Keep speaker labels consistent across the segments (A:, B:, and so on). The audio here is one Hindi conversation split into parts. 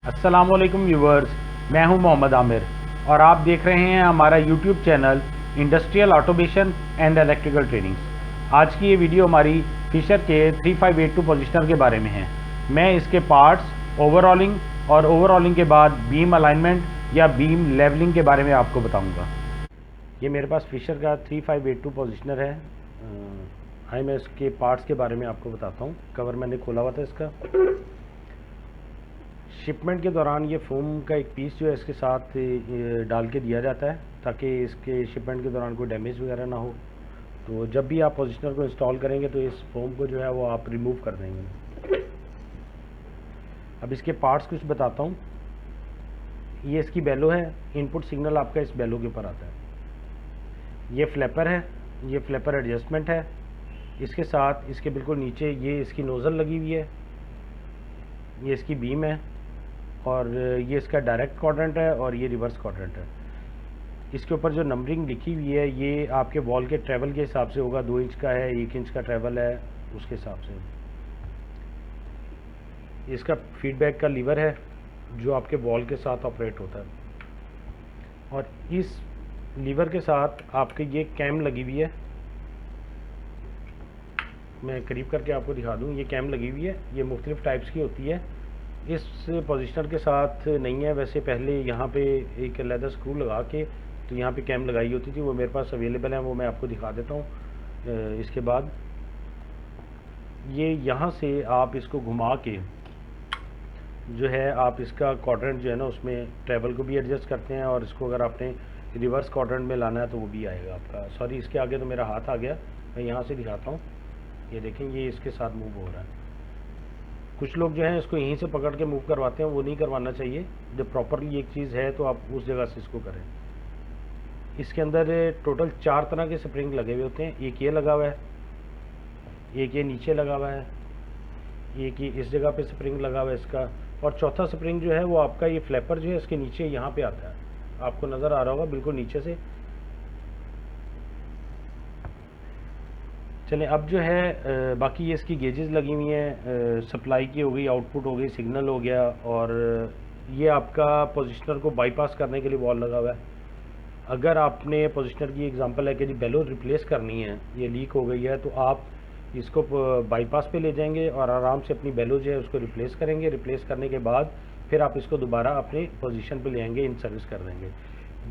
A: अस्सलामुअलैकुम व्यूवर्स, मैं हूं मोहम्मद आमिर और आप देख रहे हैं हमारा YouTube channel industrial automation and electrical trainings. आज की ये वीडियो हमारी फिशर के 3582 पोजिशनर के बारे में है। मैं इसके पार्ट्स, ओवरऑलिंग के बाद बीम अलाइनमेंट या बीम लेवलिंग के बारे में आपको बताऊंगा। ये मेरे पास फिशर का 3582 पोजिशनर है। आइए मैं इसके पार्ट्स के बारे में आपको बताता हूँ। कवर मैंने खोला हुआ था इसका। शिपमेंट के दौरान ये फोम का एक पीस जो है इसके साथ डाल के दिया जाता है ताकि इसके शिपमेंट के दौरान कोई डैमेज वगैरह ना हो। तो जब भी आप पोजिशनर को इंस्टॉल करेंगे तो इस फोम को जो है वो आप रिमूव कर देंगे। अब इसके पार्ट्स कुछ बताता हूँ। ये इसकी बेलो है। इनपुट सिग्नल आपका इस बेलो के ऊपर आता है। ये फ्लैपर है, ये फ्लैपर एडजस्टमेंट है। इसके साथ इसके बिल्कुल नीचे ये इसकी नोज़ल लगी हुई है। ये इसकी बीम है और ये इसका डायरेक्ट क्वाड्रेंट है और ये रिवर्स क्वाड्रेंट है। इसके ऊपर जो नंबरिंग लिखी हुई है ये आपके वॉल के ट्रैवल के हिसाब से होगा। 2 इंच का है, 1 इंच का ट्रैवल है, उसके हिसाब से। इसका फीडबैक का लीवर है जो आपके वॉल के साथ ऑपरेट होता है और इस लीवर के साथ आपके ये कैम लगी हुई है। मैं करीब करके आपको दिखा दूँ। ये कैम लगी हुई है। ये मुख्तलिफ टाइप्स की होती है। इस पोजिशनर के साथ नहीं है, वैसे पहले यहाँ पे एक लेदर स्क्रू लगा के तो यहाँ पे कैम लगाई होती थी, वो मेरे पास अवेलेबल है, वो मैं आपको दिखा देता हूँ। इसके बाद ये यहाँ से आप इसको घुमा के जो है आप इसका क्वाड्रेंट जो है ना उसमें ट्रैवल को भी एडजस्ट करते हैं और इसको अगर आपने रिवर्स क्वाड्रेंट में लाना है तो वो भी आएगा आपका। सॉरी, इसके आगे तो मेरा हाथ आ गया, मैं यहाँ से दिखाता हूँ। ये देखें, ये इसके साथ मूव हो रहा है। कुछ लोग जो हैं इसको यहीं से पकड़ के मूव करवाते हैं, वो नहीं करवाना चाहिए। जब प्रॉपरली एक चीज़ है तो आप उस जगह से इसको करें। इसके अंदर टोटल 4 तरह के स्प्रिंग लगे हुए होते हैं। एक ये लगा हुआ है, एक ये नीचे लगा हुआ है, एक ये इस जगह पे स्प्रिंग लगा हुआ है इसका, और चौथा स्प्रिंग जो है वो आपका ये फ्लैपर जो है इसके नीचे यहाँ पे आता है। आपको नज़र आ रहा होगा बिल्कुल नीचे से। चलें, अब जो है बाकी ये इसकी गेजेस लगी हुई हैं। सप्लाई की हो गई, आउटपुट हो गई, सिग्नल हो गया, और ये आपका पोजिशनर को बाईपास करने के लिए वॉल लगा हुआ है। अगर आपने पोजिशनर की एग्जांपल है कि जी बेलो रिप्लेस करनी है, ये लीक हो गई है, तो आप इसको बाईपास पे ले जाएंगे और आराम से अपनी बेलो जो है उसको रिप्लेस करेंगे। रिप्लेस करने के बाद फिर आप इसको दोबारा अपने पोजीशन पे ले आएंगे, इन सर्विस कर देंगे।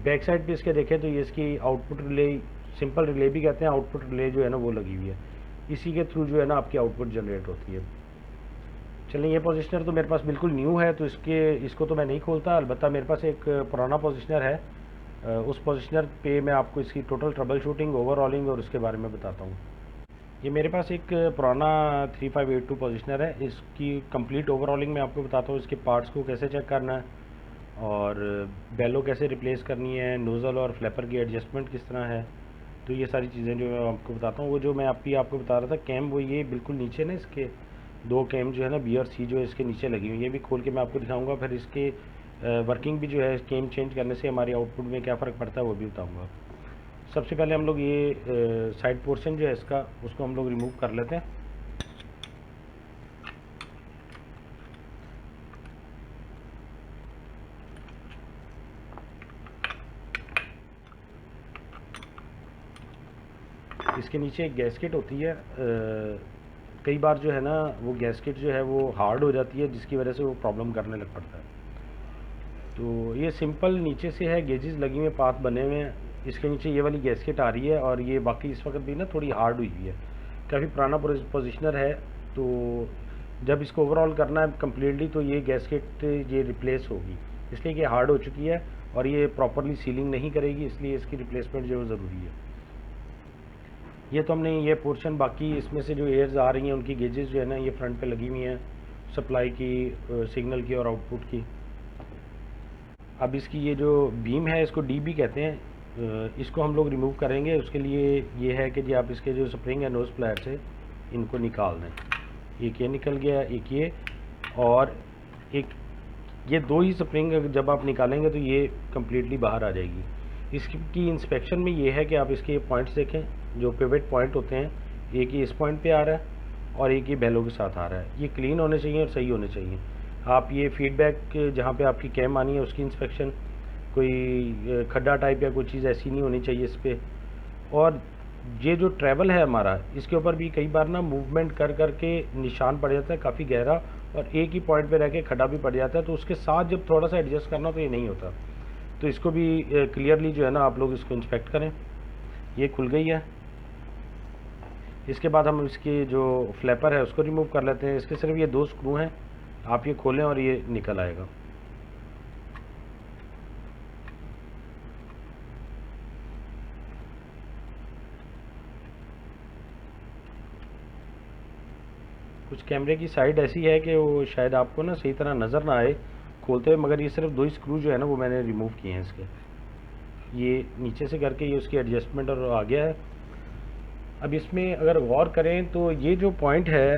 A: बैक साइड पे इसके देखें तो ये इसकी आउटपुट रिले, सिंपल रिले भी कहते हैं, आउटपुट रिले जो है ना वो लगी हुई है। इसी के थ्रू जो है ना आपकी आउटपुट जनरेट होती है। चलिए, ये पोजिशनर तो मेरे पास बिल्कुल न्यू है तो इसको तो मैं नहीं खोलता। अलबत्ता मेरे पास एक पुराना पोजिशनर है। उस पोजिशनर पे मैं आपको इसकी टोटल ट्रबल शूटिंग, ओवरऑलिंग और उसके बारे में बताता हूँ। ये मेरे पास एक पुराना 3582 पोजिशनर है। इसकी कंप्लीट ओवरऑलिंग मैं आपको बताता हूँ। इसके पार्ट्स को कैसे चेक करना है और बेलो कैसे रिप्लेस करनी है, नोज़ल और फ्लैपर की एडजस्टमेंट किस तरह है, तो ये सारी चीज़ें जो मैं आपको बताता हूँ। वो जो मैं आपको बता रहा था कैम, वो ये बिल्कुल नीचे ना इसके 2 कैम जो है ना, बी और सी, जो है इसके नीचे लगी हुई है। ये भी खोल के मैं आपको दिखाऊँगा। फिर इसके वर्किंग भी जो है कैम चेंज करने से हमारी आउटपुट में क्या फ़र्क पड़ता है वो भी बताऊँगा। सबसे पहले हम लोग ये साइड पोर्शन जो है इसका, उसको हम लोग रिमूव कर लेते हैं। इसके नीचे एक गैस्केट होती है। कई बार जो है ना वो गैस्केट जो है वो हार्ड हो जाती है, जिसकी वजह से वो प्रॉब्लम करने लग पड़ता है। तो ये सिंपल नीचे से है, गेजेस लगी हुई, पाथ बने हुए हैं। इसके नीचे ये वाली गैस्केट आ रही है और ये बाकी इस वक्त भी ना थोड़ी हार्ड हुई है। काफ़ी पुराना पोजिशनर है, तो जब इसको ओवरऑल करना है कम्प्लीटली तो ये गैस्केट ये रिप्लेस होगी, इसलिए कि हार्ड हो चुकी है और ये प्रॉपरली सीलिंग नहीं करेगी, इसलिए इसकी रिप्लेसमेंट जो है ज़रूरी है। ये तो हमने ये पोर्शन, बाकी इसमें से जो एयर्स आ रही हैं उनकी गेजेस जो है ना ये फ्रंट पे लगी हुई हैं, सप्लाई की, सिग्नल की और आउटपुट की। अब इसकी ये जो बीम है इसको डी भी कहते हैं। इसको हम लोग रिमूव करेंगे। उसके लिए ये है कि जी आप इसके जो स्प्रिंग है नोज़ प्लेट से इनको निकाल दें। एक ये निकल गया, एक ये, और एक ये 2 ही स्प्रिंग जब आप निकालेंगे तो ये कम्प्लीटली बाहर आ जाएगी। इसकी इंस्पेक्शन में ये है कि आप इसके पॉइंट्स देखें, जो पिवट पॉइंट होते हैं, एक ही इस पॉइंट पे आ रहा है और एक ही बेलो के साथ आ रहा है। ये क्लीन होने चाहिए और सही होने चाहिए। आप ये फीडबैक जहाँ पे आपकी कैम आनी है उसकी इंस्पेक्शन, कोई खड्डा टाइप या कोई चीज़ ऐसी नहीं होनी चाहिए इस पर। और ये जो ट्रैवल है हमारा, इसके ऊपर भी कई बार ना मूवमेंट कर कर के निशान पड़ जाता है काफ़ी गहरा, और एक ही पॉइंट पे रह के खड्डा भी पड़ जाता है, तो उसके साथ जब थोड़ा सा एडजस्ट करना तो ये नहीं होता। तो इसको भी क्लियरली जो है ना आप लोग इसको इंस्पेक्ट करें। ये खुल गई है। इसके बाद हम इसकी जो फ्लैपर है उसको रिमूव कर लेते हैं। इसके सिर्फ ये 2 स्क्रू हैं, आप ये खोलें और ये निकल आएगा। कुछ कैमरे की साइड ऐसी है कि वो शायद आपको ना सही तरह नज़र ना आए खोलते हुए, मगर ये सिर्फ 2 स्क्रू जो है ना वो मैंने रिमूव किए हैं इसके। ये नीचे से करके ये उसकी एडजस्टमेंट और आ गया है। अब इसमें अगर गौर करें तो ये जो पॉइंट है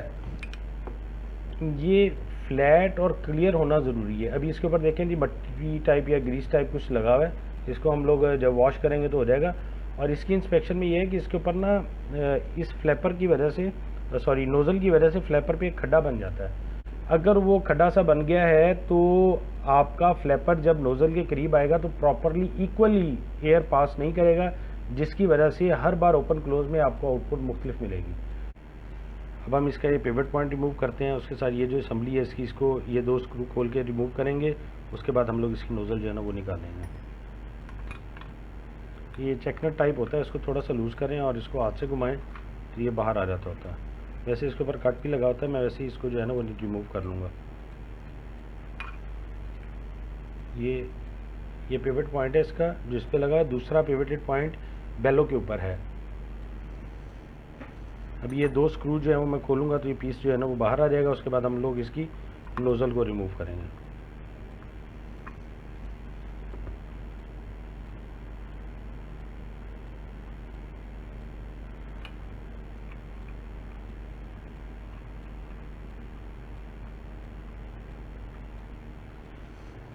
A: ये फ्लैट और क्लियर होना ज़रूरी है। अभी इसके ऊपर देखें जी मट्टी टाइप या ग्रीस टाइप कुछ लगा हुआ है, इसको हम लोग जब वॉश करेंगे तो हो जाएगा। और इसकी इंस्पेक्शन में ये है कि इसके ऊपर ना इस फ्लैपर की वजह से, सॉरी नोज़ल की वजह से फ्लैपर पे एक खड्डा बन जाता है। अगर वो खड्डा सा बन गया है तो आपका फ्लैपर जब नोज़ल के करीब आएगा तो प्रॉपरली इक्वली एयर पास नहीं करेगा, जिसकी वजह से हर बार ओपन क्लोज में आपको आउटपुट मुख्तलिफ मिलेगी। अब हम इसका ये पिवट पॉइंट रिमूव करते हैं, उसके साथ ये जो असम्बली है इसकी, इसको ये 2 स्क्रू खोल के रिमूव करेंगे। उसके बाद हम लोग इसकी नोज़ल जो है ना वो निकालेंगे। ये चेकनट टाइप होता है, इसको थोड़ा सा लूज़ करें और इसको हाथ से घुमाएं तो ये बाहर आ जाता होता है। वैसे इसके ऊपर कट भी लगा होता है, मैं वैसे ही इसको जो है ना वो रिमूव कर लूँगा। ये पिवट पॉइंट है इसका जिस पे लगा। दूसरा पिवटेड पॉइंट बेलो के ऊपर है। अब ये 2 स्क्रू जो है वो मैं खोलूँगा तो ये पीस जो है ना वो बाहर आ जाएगा। उसके बाद हम लोग इसकी नोज़ल को रिमूव करेंगे।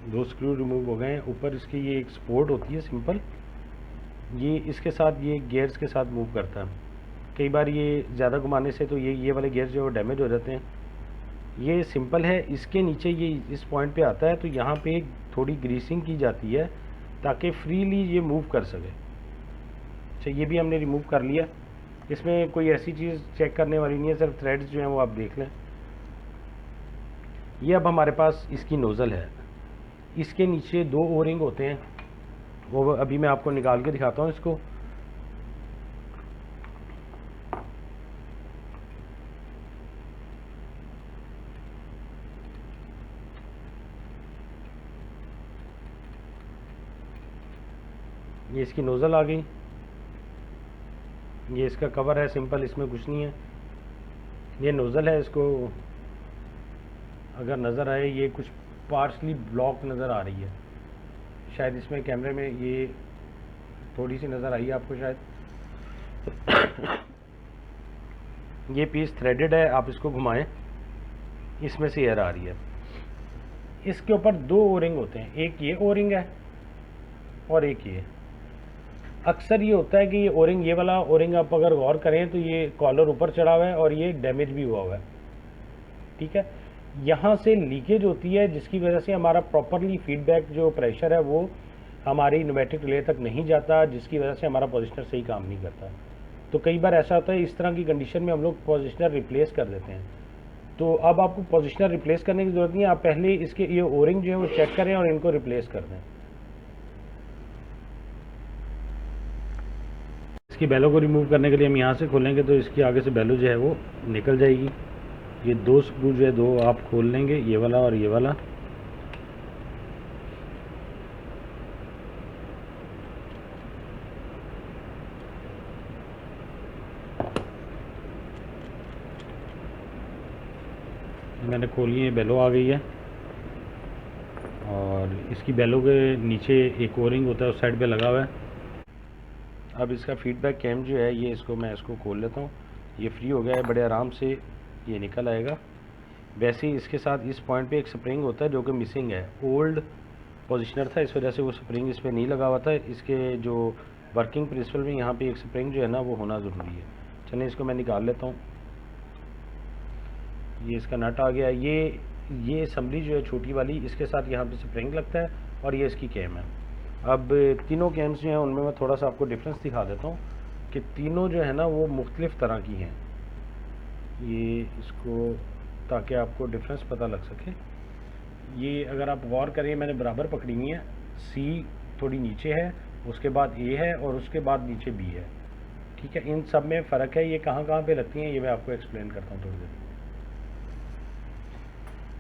A: दो स्क्रू रिमूव हो गए हैं। ऊपर इसकी ये एक सपोर्ट होती है सिंपल, ये इसके साथ ये गियर्स के साथ मूव करता है। कई बार ये ज़्यादा घुमाने से तो ये वाले गियर्स जो है डैमेज हो जाते हैं। ये सिंपल है। इसके नीचे ये इस पॉइंट पे आता है तो यहाँ पे थोड़ी ग्रीसिंग की जाती है ताकि फ्रीली ये मूव कर सके। अच्छा, ये भी हमने रिमूव कर लिया। इसमें कोई ऐसी चीज़ चेक करने वाली नहीं है, सिर्फ थ्रेड्स जो हैं वो आप देख लें। ये अब हमारे पास इसकी नोज़ल है। इसके नीचे 2 ओरिंग होते हैं, वो अभी मैं आपको निकाल के दिखाता हूँ इसको। ये इसकी नोज़ल आ गई। ये इसका कवर है सिंपल, इसमें कुछ नहीं है। ये नोज़ल है, इसको अगर नज़र आए ये कुछ पार्शली ब्लॉक नज़र आ रही है, शायद इसमें कैमरे में ये थोड़ी सी नज़र आई है आपको शायद। ये पीस थ्रेडेड है, आप इसको घुमाएं, इसमें से एयर आ रही है। इसके ऊपर 2 ओरिंग होते हैं, एक ये ओरिंग है और एक ये। अक्सर ये होता है कि ये ओरिंग, ये वाला ओरिंग आप अगर गौर करें तो ये कॉलर ऊपर चढ़ा हुआ है और ये डैमेज भी हुआ हुआ है। ठीक है, यहाँ से लीकेज होती है जिसकी वजह से हमारा प्रॉपरली फीडबैक जो प्रेशर है वो हमारी न्यूमेटिक रिले तक नहीं जाता, जिसकी वजह से हमारा पोजिशनर सही काम नहीं करता। तो कई बार ऐसा होता है, इस तरह की कंडीशन में हम लोग पोजिशनर रिप्लेस कर देते हैं। तो अब आपको पोजिशनर रिप्लेस करने की ज़रूरत नहीं है, आप पहले इसके ये ओरिंग जो है वो चेक करें और इनको रिप्लेस कर दें। इसकी बेलो को रिमूव करने के लिए हम यहाँ से खोलेंगे तो इसकी आगे से बेलो जो है वो निकल जाएगी। ये 2 स्क्रू जो है 2 आप खोल लेंगे, ये वाला और ये वाला। मैंने खोली है, बेलो आ गई है। और इसकी बेलो के नीचे एक ओरिंग होता है उस साइड पे लगा हुआ है। अब इसका फीडबैक कैम जो है ये मैं इसको खोल लेता हूँ। ये फ्री हो गया है, बड़े आराम से ये निकल आएगा। वैसे ही इसके साथ इस पॉइंट पे एक स्प्रिंग होता है जो कि मिसिंग है, ओल्ड पोजिशनर था इस वजह से वो स्प्रिंग इस पर नहीं लगा हुआ था। इसके जो वर्किंग प्रिंसिपल में यहाँ पे एक स्प्रिंग जो है ना वो होना ज़रूरी है। चलिए इसको मैं निकाल लेता हूँ। ये इसका नट आ गया। ये ये असम्बली जो है छोटी वाली, इसके साथ यहाँ पे स्प्रिंग लगता है और ये इसकी कैम है। अब तीनों कैम्स जो हैं उनमें मैं थोड़ा सा आपको डिफरेंस दिखा देता हूँ कि तीनों जो है ना वो मुख्तलिफ़ तरह की हैं। ये इसको, ताकि आपको डिफरेंस पता लग सके, ये अगर आप गौर करें मैंने बराबर पकड़ी हुई है। सी थोड़ी नीचे है, उसके बाद ए है और उसके बाद नीचे बी है। ठीक है, इन सब में फ़र्क है। ये कहाँ कहाँ पे लगती हैं ये मैं आपको एक्सप्लेन करता हूँ थोड़ी देर।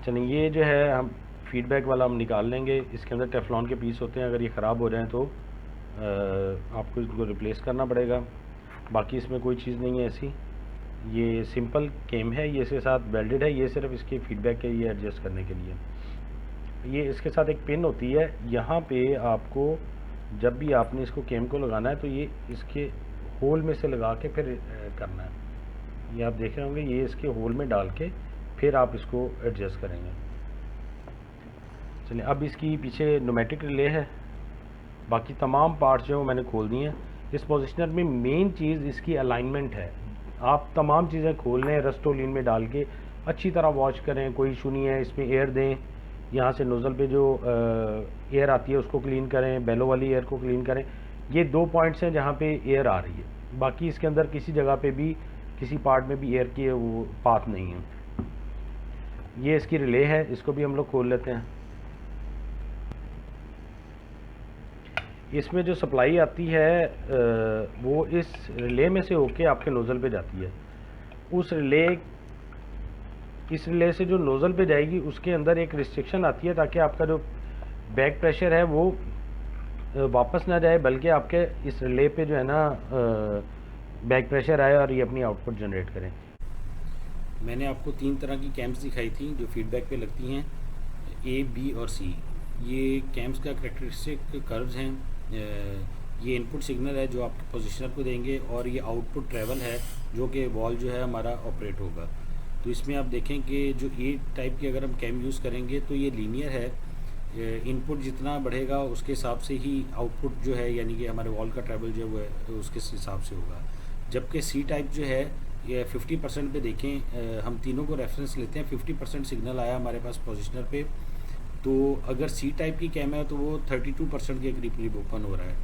A: चलिए, ये जो है हम फीडबैक वाला हम निकाल लेंगे। इसके अंदर टेफ्लॉन के पीस होते हैं, अगर ये ख़राब हो जाएँ तो आपको इसको रिप्लेस करना पड़ेगा। बाकी इसमें कोई चीज़ नहीं है ऐसी। ये सिंपल केम है, ये इसके साथ वेल्डेड है, ये सिर्फ इसके फीडबैक के लिए एडजस्ट करने के लिए। ये इसके साथ एक पिन होती है, यहाँ पे आपको जब भी आपने इसको केम को लगाना है तो ये इसके होल में से लगा के फिर करना है। ये आप देख रहे होंगे, ये इसके होल में डाल के फिर आप इसको एडजस्ट करेंगे। चलिए, अब इसकी पीछे न्यूमेटिक रिले है। बाकी तमाम पार्ट्स जो मैंने खोल दिए हैं। इस पोजिशनर में मेन चीज़ इसकी अलाइनमेंट है। आप तमाम चीज़ें खोल लें, रस्टोलिन में डाल के अच्छी तरह वॉश करें, कोई इशू नहीं है। इसमें एयर दें, यहाँ से नोज़ल पे जो एयर आती है उसको क्लीन करें, बेलो वाली एयर को क्लीन करें। ये 2 पॉइंट्स हैं जहाँ पे एयर आ रही है। बाकी इसके अंदर किसी जगह पे भी, किसी पार्ट में भी एयर की वो पाथ नहीं है। ये इसकी रिले है, इसको भी हम लोग खोल लेते हैं। इसमें जो सप्लाई आती है वो इस रिले में से होके आपके नोज़ल पे जाती है। इस रिले से जो नोज़ल पे जाएगी उसके अंदर एक रिस्ट्रिक्शन आती है, ताकि आपका जो बैक प्रेशर है वो वापस ना जाए, बल्कि आपके इस रिले पे जो है ना बैक प्रेशर आए और ये अपनी आउटपुट जनरेट करें। मैंने आपको 3 तरह की कैम्स दिखाई थी जो फीडबैक पे लगती हैं, ए, बी और सी। ये कैम्स का करेक्टरिस्टिक कर्व्स हैं। ये इनपुट सिग्नल है जो आपके पोजिशनर को देंगे, और ये आउटपुट ट्रैवल है जो कि वॉल जो है हमारा ऑपरेट होगा। तो इसमें आप देखें कि जो ए टाइप की अगर हम कैम यूज़ करेंगे तो ये लीनियर है। इनपुट जितना बढ़ेगा उसके हिसाब से ही आउटपुट जो है, यानी कि हमारे वॉल का ट्रैवल जो है वो उसके हिसाब से होगा। जबकि सी टाइप जो है ये 50% पे देखें, हम तीनों को रेफरेंस लेते हैं, 50% सिग्नल आया हमारे पास पोजिशनर पे। तो अगर सी टाइप की कैम है तो वो 32% के करीब ओपन हो रहा है।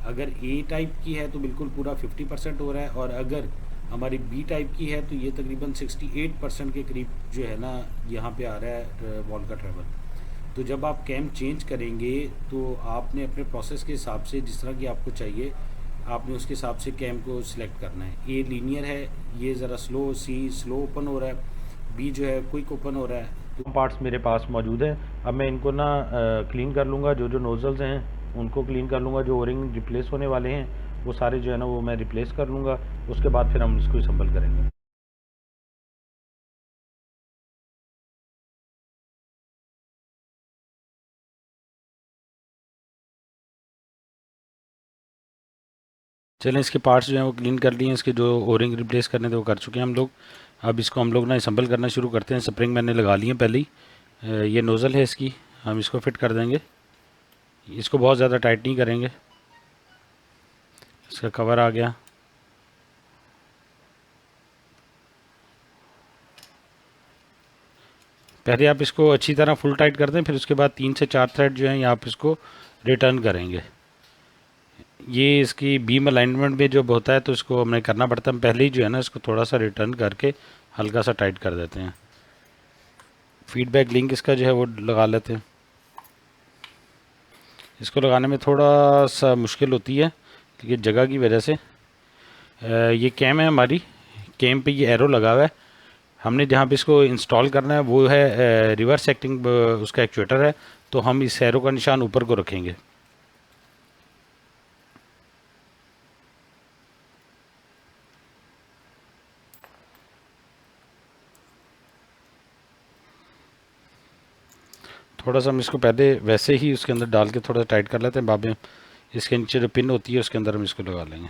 A: अगर ए टाइप की है तो बिल्कुल पूरा 50% हो रहा है, और अगर हमारी बी टाइप की है तो ये तकरीबन 68% के करीब जो है ना यहाँ पे आ रहा है वॉल का ट्रैवल। तो जब आप कैम चेंज करेंगे तो आपने अपने प्रोसेस के हिसाब से, जिस तरह की आपको चाहिए, आपने उसके हिसाब से कैम को सिलेक्ट करना है। ए लीनियर है, ये ज़रा स्लो, सी स्लो ओपन हो रहा है, बी जो है क्विक ओपन हो रहा है। तो पार्ट्स मेरे पास मौजूद हैं। अब मैं इनको ना क्लीन कर लूँगा, जो जो नोज़ल्स हैं उनको क्लीन कर लूँगा, जो ओरिंग रिप्लेस होने वाले हैं वो सारे जो है ना वो मैं रिप्लेस कर लूँगा। उसके बाद फिर हम इसको असम्बल करेंगे। चलें, इसके पार्ट्स जो हैं वो क्लीन कर लिए हैं। इसके जो ओरिंग रिप्लेस करने थे वो कर चुके हैं हम लोग। अब इसको हम लोग ना असम्बल करना शुरू करते हैं। स्प्रिंग मैंने लगा ली है पहले ही। ये नोज़ल है इसकी, हम इसको फिट कर देंगे। इसको बहुत ज़्यादा टाइट नहीं करेंगे। इसका कवर आ गया। पहले आप इसको अच्छी तरह फुल टाइट कर दें, फिर उसके बाद 3 से 4 थ्रेड जो हैं ये आप इसको रिटर्न करेंगे। ये इसकी बीम अलाइनमेंट में जब होता है तो इसको हमें करना पड़ता है। हम पहले ही जो है ना इसको थोड़ा सा रिटर्न करके हल्का सा टाइट कर देते हैं। फीडबैक लिंक इसका जो है वो लगा लेते हैं। इसको लगाने में थोड़ा सा मुश्किल होती है क्योंकि जगह की वजह से। ये कैम है हमारी, कैम पे ये एरो लगा हुआ है। हमने जहाँ पे इसको इंस्टॉल करना है वो है रिवर्स एक्टिंग उसका एक्चुएटर है, तो हम इस एरो का निशान ऊपर को रखेंगे। थोड़ा सा हम इसको पहले वैसे ही उसके अंदर डाल के थोड़ा टाइट कर लेते हैं। बाद में इसके नीचे जो पिन होती है उसके अंदर हम इसको लगा लेंगे।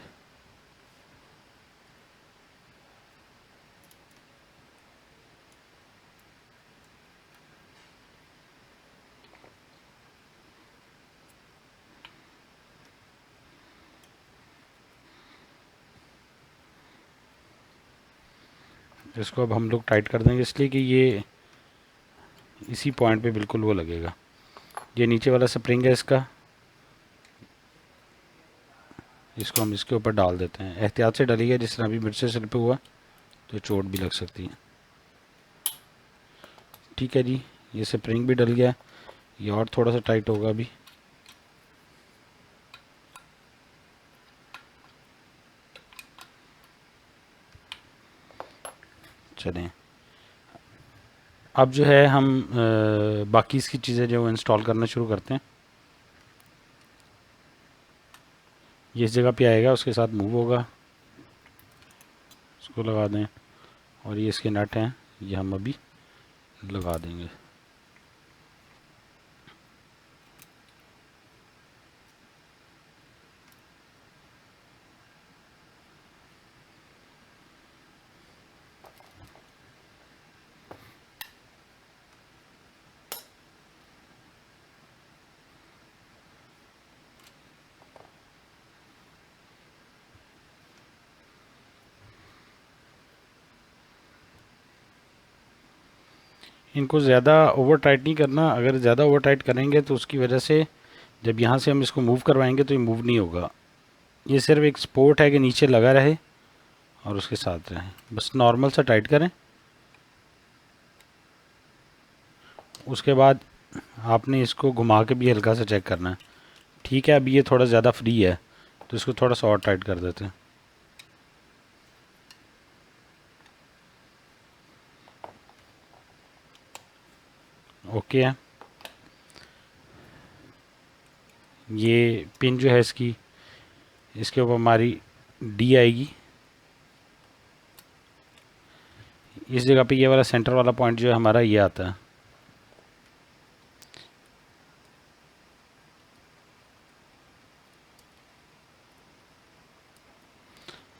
A: इसको अब हम लोग टाइट कर देंगे, इसलिए कि ये इसी पॉइंट पे बिल्कुल वो लगेगा। ये नीचे वाला स्प्रिंग है इसका, इसको हम इसके ऊपर डाल देते हैं। एहतियात से डालिएगा, जिस तरह अभी मिर्च से सिर पे हुआ तो चोट भी लग सकती है। ठीक है जी, ये स्प्रिंग भी डल गया। ये और थोड़ा सा टाइट होगा अभी। चलें, अब जो है हम बाकी इसकी चीज़ें जो इंस्टॉल करना शुरू करते हैं। ये इस जगह पे आएगा, उसके साथ मूव होगा, इसको लगा दें। और ये इसके नट हैं, ये हम अभी लगा देंगे। इनको ज़्यादा ओवर टाइट नहीं करना। अगर ज़्यादा ओवर टाइट करेंगे तो उसकी वजह से जब यहाँ से हम इसको मूव करवाएंगे तो ये मूव नहीं होगा। ये सिर्फ एक सपोर्ट है कि नीचे लगा रहे और उसके साथ रहे। बस नॉर्मल सा टाइट करें। उसके बाद आपने इसको घुमा के भी हल्का सा चेक करना है। ठीक है, अभी ये थोड़ा ज़्यादा फ्री है तो इसको थोड़ा सा और टाइट कर देते हैं। ओके है। ये पिन जो है इसकी, इसके ऊपर हमारी डी आएगी। इस जगह पे ये वाला सेंटर वाला पॉइंट जो है हमारा ये आता है।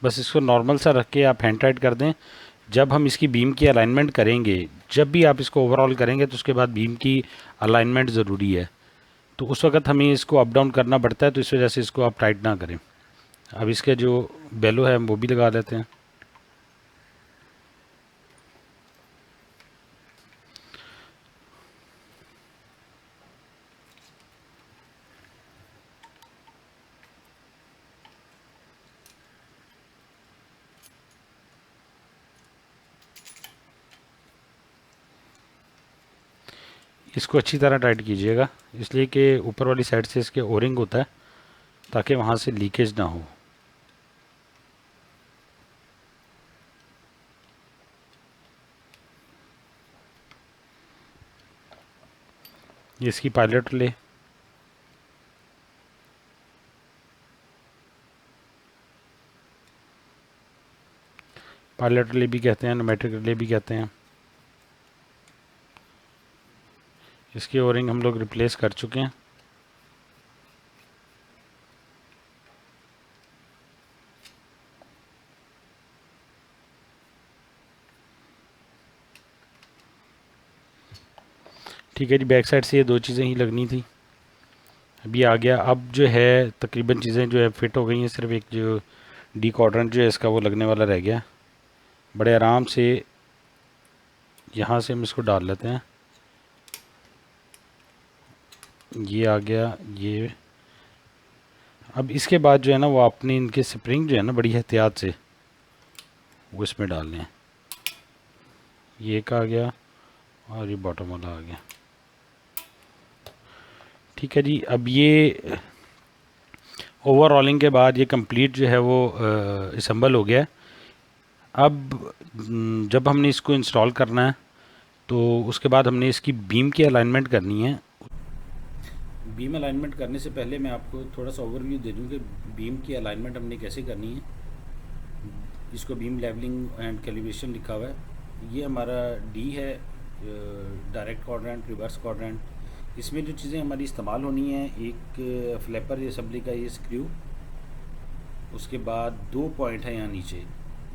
A: बस इसको नॉर्मल सा रख के आप हैंड टाइट कर दें। जब हम इसकी बीम की अलाइनमेंट करेंगे, जब भी आप इसको ओवरऑल करेंगे तो उसके बाद बीम की अलाइनमेंट ज़रूरी है, तो उस वक्त हमें इसको अप डाउन करना पड़ता है, तो इस वजह से इसको आप टाइट ना करें। अब इसके जो बेलो है वो भी लगा देते हैं। इसको अच्छी तरह टाइट कीजिएगा, इसलिए कि ऊपर वाली साइड से इसके ओरिंग होता है ताकि वहाँ से लीकेज ना हो। ये इसकी पायलट ले, पायलट रिले भी कहते हैं, न्यूमेटिक रिले भी कहते हैं। इसकी ओरिंग हम लोग रिप्लेस कर चुके हैं। ठीक है जी, बैक साइड से ये दो चीज़ें ही लगनी थी, अभी आ गया। अब जो है तकरीबन चीज़ें जो है फिट हो गई हैं। सिर्फ एक जो डी क्वाड्रेंट जो है इसका वो लगने वाला रह गया। बड़े आराम से यहाँ से हम इसको डाल लेते हैं। ये आ गया ये। अब इसके बाद जो है ना वो अपनी इनके स्प्रिंग जो है ना बड़ी एहतियात से वो इसमें डालने हैं। ये एक आ गया और ये बॉटम वाला आ गया। ठीक है जी, अब ये ओवरऑलिंग के बाद ये कंप्लीट जो है वो असम्बल हो गया। अब जब हमने इसको इंस्टॉल करना है तो उसके बाद हमने इसकी बीम की अलाइनमेंट करनी है। बीम अलाइनमेंट करने से पहले मैं आपको थोड़ा सा ओवरव्यू दे दूँ कि बीम की अलाइनमेंट हमने कैसे करनी है। इसको बीम लेवलिंग एंड कैलिब्रेशन लिखा हुआ है। ये हमारा डी है, डायरेक्ट क्वाड्रेंट, रिवर्स क्वाड्रेंट। इसमें जो चीज़ें हमारी इस्तेमाल होनी है, एक फ्लैपर असम्बली का ये स्क्रू, उसके बाद दो पॉइंट है यहाँ नीचे,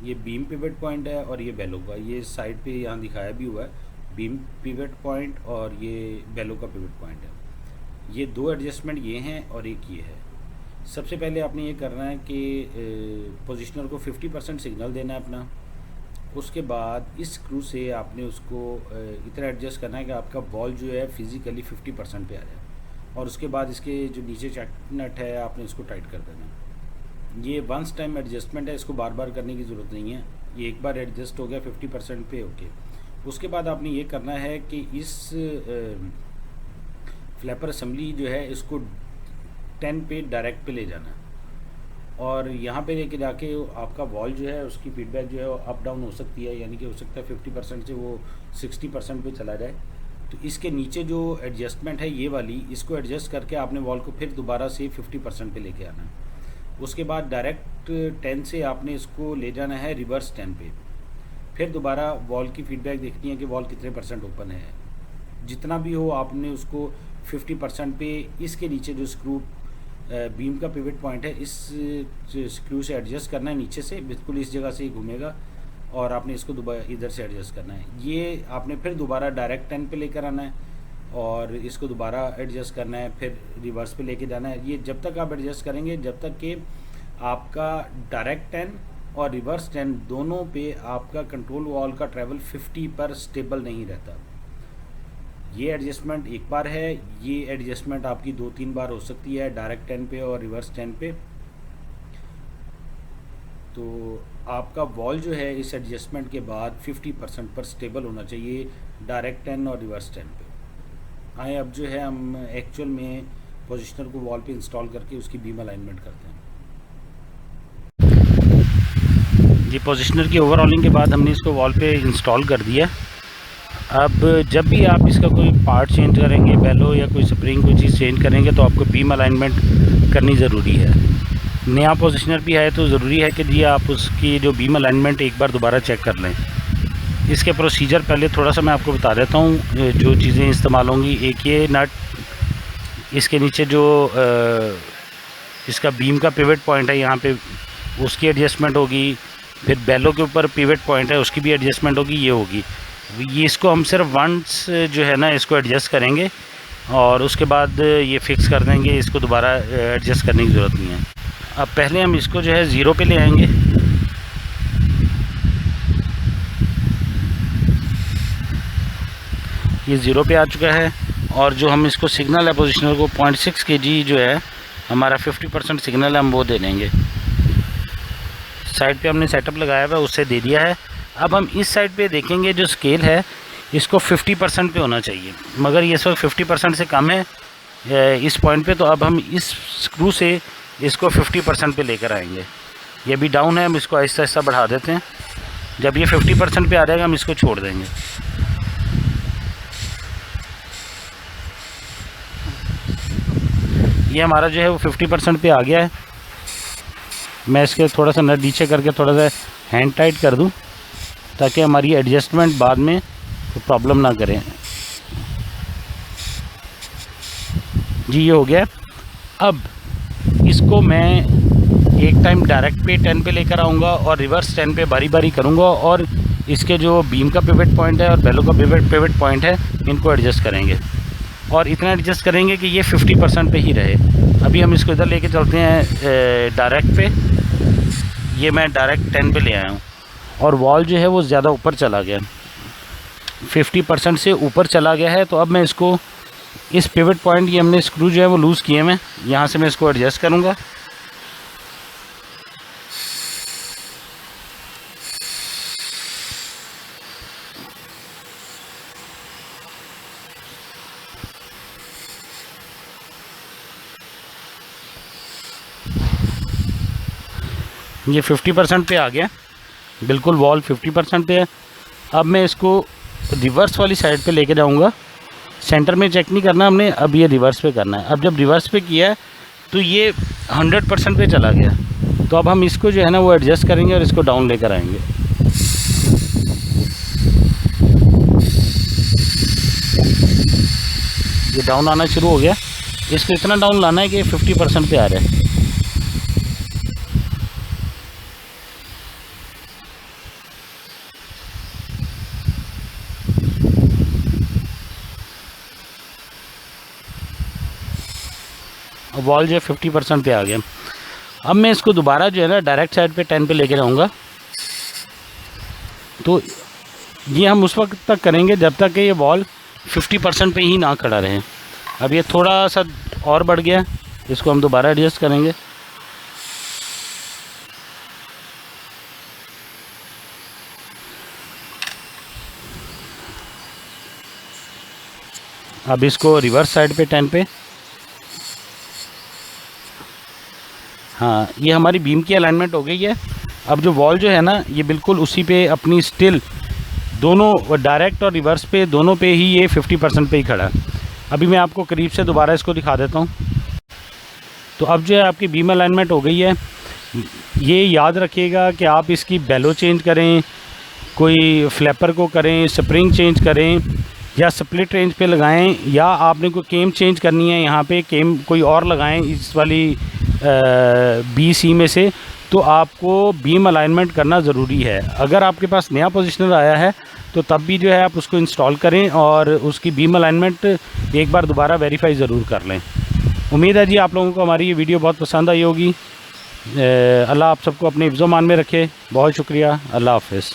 A: ये बीम पिवट पॉइंट है और ये बेलो का, ये साइड पे यहाँ दिखाया भी हुआ है बीम पिवट पॉइंट और ये बेलो का पिवट पॉइंट है। ये दो एडजस्टमेंट ये हैं और एक ये है। सबसे पहले आपने ये करना है कि पोजिशनर को 50% सिग्नल देना है अपना,
B: उसके बाद इस स्क्रू से आपने उसको इतना एडजस्ट करना है कि आपका बॉल जो है फिज़िकली 50% पे आ जाए, और उसके बाद इसके जो नीचे चैक नट है आपने इसको टाइट कर देना है। ये वंस टाइम एडजस्टमेंट है, इसको बार बार करने की ज़रूरत नहीं है। ये एक बार एडजस्ट हो गया 50% पे, ओके। उसके बाद आपने ये करना है कि इस फ्लैपर असम्बली जो है इसको 10 पे डायरेक्ट पे ले जाना है, और यहाँ पे लेके जाके आपका वॉल जो है उसकी फीडबैक जो है अप डाउन हो सकती है, यानी कि हो सकता है 50% से वो 60% पे चला जाए। तो इसके नीचे जो एडजस्टमेंट है ये वाली, इसको एडजस्ट करके आपने वॉल को फिर दोबारा से 50% पे लेके आना है। उसके बाद डायरेक्ट 10 से आपने इसको ले जाना है रिवर्स 10 पे। फिर दोबारा वॉल की फीडबैक देखनी है कि वॉल कितने परसेंट ओपन है। जितना भी हो आपने उसको 50% पे इसके नीचे जो स्क्रू बीम का पिवट पॉइंट है इस स्क्रू से एडजस्ट करना है, नीचे से बिल्कुल इस जगह से ही घूमेगा, और आपने इसको दोबारा इधर से एडजस्ट करना है। ये आपने फिर दोबारा डायरेक्ट 10 पे लेकर आना है, और इसको दोबारा एडजस्ट करना है, फिर रिवर्स पे लेके जाना है। ये जब तक आप एडजस्ट करेंगे जब तक कि आपका डायरेक्ट 10 और रिवर्स 10 दोनों पे आपका कंट्रोल वॉल का ट्रैवल 50 पर स्टेबल नहीं रहता। ये एडजस्टमेंट एक बार है, ये एडजस्टमेंट आपकी 2-3 बार हो सकती है, डायरेक्ट 10 पे और रिवर्स 10 पे। तो आपका वॉल जो है इस एडजस्टमेंट के बाद 50% पर स्टेबल होना चाहिए, डायरेक्ट 10 और रिवर्स 10 पे। आए अब जो है हम एक्चुअल में पोजिशनर को वॉल पे इंस्टॉल करके उसकी बीम अलाइनमेंट करते हैं।
A: जी, पोजिशनर की ओवरऑलिंग के बाद हमने इसको वॉल पे इंस्टॉल कर दिया। अब जब भी आप इसका कोई पार्ट चेंज करेंगे, बेलो या कोई स्प्रिंग कोई चीज़ चेंज करेंगे, तो आपको बीम अलाइनमेंट करनी ज़रूरी है। नया पोजिशनर भी है तो ज़रूरी है कि जी आप उसकी जो बीम अलाइनमेंट एक बार दोबारा चेक कर लें। इसके प्रोसीजर पहले थोड़ा सा मैं आपको बता देता हूँ जो चीज़ें इस्तेमाल होंगी। एक ये नट, इसके नीचे जो इसका बीम का पिवट पॉइंट है यहाँ पे उसकी एडजस्टमेंट होगी। फिर बेलो के ऊपर पिवट पॉइंट है उसकी भी एडजस्टमेंट होगी, ये होगी। ये इसको हम सिर्फ वंस जो है ना इसको एडजस्ट करेंगे और उसके बाद ये फिक्स कर देंगे, इसको दोबारा एडजस्ट करने की ज़रूरत नहीं है। अब पहले हम इसको जो है ज़ीरो पे ले आएंगे। ये ज़ीरो पे आ चुका है, और जो हम इसको सिग्नल है पोजिशनर को 0.6 kg जो है हमारा 50% सिग्नल है, हम वो दे देंगे। साइड पे हमने सेटअप लगाया हुआ है उससे दे दिया है। अब हम इस साइड पे देखेंगे, जो स्केल है इसको 50% पे होना चाहिए, मगर ये इस वक्त 50% से कम है इस पॉइंट पे। तो अब हम इस स्क्रू से इसको 50% पे लेकर आएंगे। ये भी डाउन है, हम इसको आहिस्ता आहिस्ता बढ़ा देते हैं। जब ये 50% पे आ जाएगा हम इसको छोड़ देंगे। ये हमारा जो है वो 50% पे आ गया है। मैं इसके थोड़ा सा नट नीचे करके थोड़ा सा हैंड टाइट कर दूं ताकि हमारी एडजस्टमेंट बाद में तो प्रॉब्लम ना करें। जी, ये हो गया। अब इसको मैं एक टाइम डायरेक्ट पे 10 पे लेकर आऊँगा और रिवर्स 10 पे बारी बारी करूँगा, और इसके जो बीम का पिवट पॉइंट है और बेलो का पिवट पॉइंट है इनको एडजस्ट करेंगे, और इतना एडजस्ट करेंगे कि ये 50% पे ही रहे। अभी हम इसको इधर लेके चलते हैं डायरेक्ट पे। ये मैं डायरेक्ट 10 पे ले आया हूँ, और वॉल जो है वो ज़्यादा ऊपर चला गया, 50% से ऊपर चला गया है। तो अब मैं इसको इस पिवट पॉइंट, ये हमने स्क्रू जो है वो लूज़ किए हैं, यहाँ से मैं इसको एडजस्ट करूँगा। ये 50% पे आ गया, बिल्कुल वॉल 50% पे है। अब मैं इसको रिवर्स वाली साइड पे लेके जाऊंगा। सेंटर में चेक नहीं करना हमने, अब ये रिवर्स पे करना है। अब जब रिवर्स पे किया है तो ये 100% पे चला गया। तो अब हम इसको जो है ना वो एडजस्ट करेंगे और इसको डाउन लेकर आएंगे। ये डाउन आना शुरू हो गया। इसको इतना डाउन लाना है कि 50% पे आ रहा है। वॉल जो है 50% पे आ गया। अब मैं इसको दोबारा जो है ना डायरेक्ट साइड पे 10 पे लेके जाऊँगा।
B: तो ये हम उस वक्त तक करेंगे जब तक कि ये वॉल 50% पे ही ना खड़ा रहे। अब ये थोड़ा सा और बढ़ गया, इसको हम दोबारा एडजस्ट करेंगे। अब इसको रिवर्स साइड पे 10 पे, हाँ ये हमारी बीम की अलाइनमेंट हो गई है। अब जो वॉल जो है ना ये बिल्कुल उसी पे अपनी स्टिल दोनों डायरेक्ट और रिवर्स पे दोनों पे ही ये 50% पे ही खड़ा है। अभी मैं आपको करीब से दोबारा इसको दिखा देता हूँ। तो अब जो है आपकी बीम अलाइनमेंट हो गई है। ये याद रखिएगा कि आप इसकी बेलो चेंज करें, कोई फ्लैपर को करें, स्प्रिंग चेंज करें या स्प्लिट रेंज पे लगाएं, या आपने कोई केम चेंज करनी है यहाँ पे केम कोई और लगाएं इस वाली BC में से, तो आपको बीम अलाइनमेंट करना ज़रूरी है। अगर आपके पास नया पोजिशनर आया है तो तब भी जो है आप उसको इंस्टॉल करें और उसकी बीम अलाइनमेंट एक बार दोबारा वेरीफाई ज़रूर कर लें। उम्मीद है जी आप लोगों को हमारी ये वीडियो बहुत पसंद आई होगी। अल्लाह आप सबको अपने हिफ्ज़-ओ-मान में रखे। बहुत शुक्रिया। अल्लाह हाफ़िज़।